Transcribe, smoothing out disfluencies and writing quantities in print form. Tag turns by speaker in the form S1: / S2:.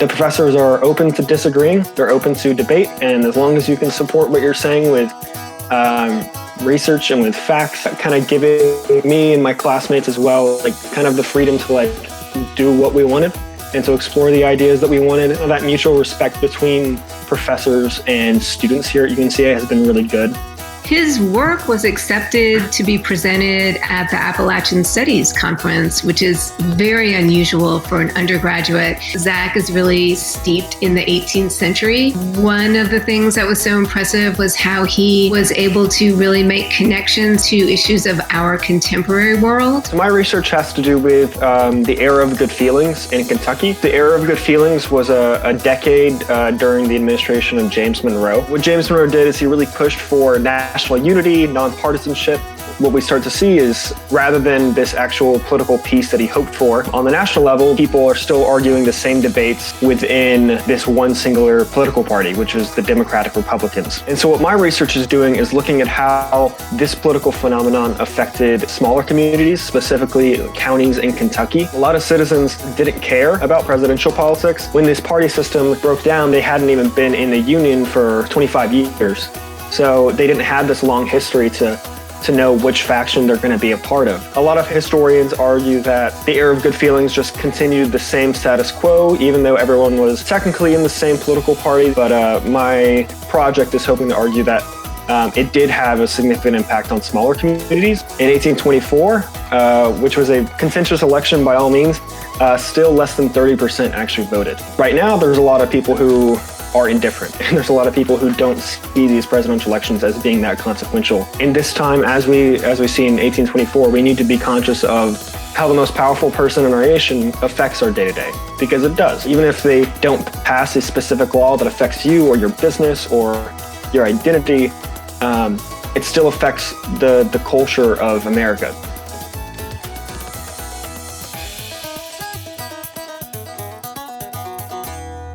S1: The professors are open to disagreeing, they're open to debate, and as long as you can support what you're saying with research and with facts, kind of giving me and my classmates as well, like kind of the freedom to like do what we wanted and to explore the ideas that we wanted. That mutual respect between professors and students here at UNCA has been really good.
S2: His work was accepted to be presented at the Appalachian Studies Conference, which is very unusual for an undergraduate. Zach is really steeped in the 18th century. One of the things that was so impressive was how he was able to really make connections to issues of our contemporary world.
S1: So my research has to do with the era of good feelings in Kentucky. The era of good feelings was a decade during the administration of James Monroe. What James Monroe did is he really pushed for national unity, nonpartisanship. What we start to see is, rather than this actual political peace that he hoped for, on the national level, people are still arguing the same debates within this one singular political party, which is the Democratic Republicans. And so what my research is doing is looking at how this political phenomenon affected smaller communities, specifically counties in Kentucky. A lot of citizens didn't care about presidential politics. When this party system broke down, they hadn't even been in the Union for 25 years. So they didn't have this long history to know which faction they're going to be a part of. A lot of historians argue that the era of good feelings just continued the same status quo, even though everyone was technically in the same political party. But my project is hoping to argue that it did have a significant impact on smaller communities. In 1824, which was a contentious election by all means, still less than 30% actually voted. Right now, there's a lot of people who are indifferent. And there's a lot of people who don't see these presidential elections as being that consequential. In this time, as we see in 1824, we need to be conscious of how the most powerful person in our nation affects our day-to-day, because it does. Even if they don't pass a specific law that affects you or your business or your identity, it still affects the culture of America.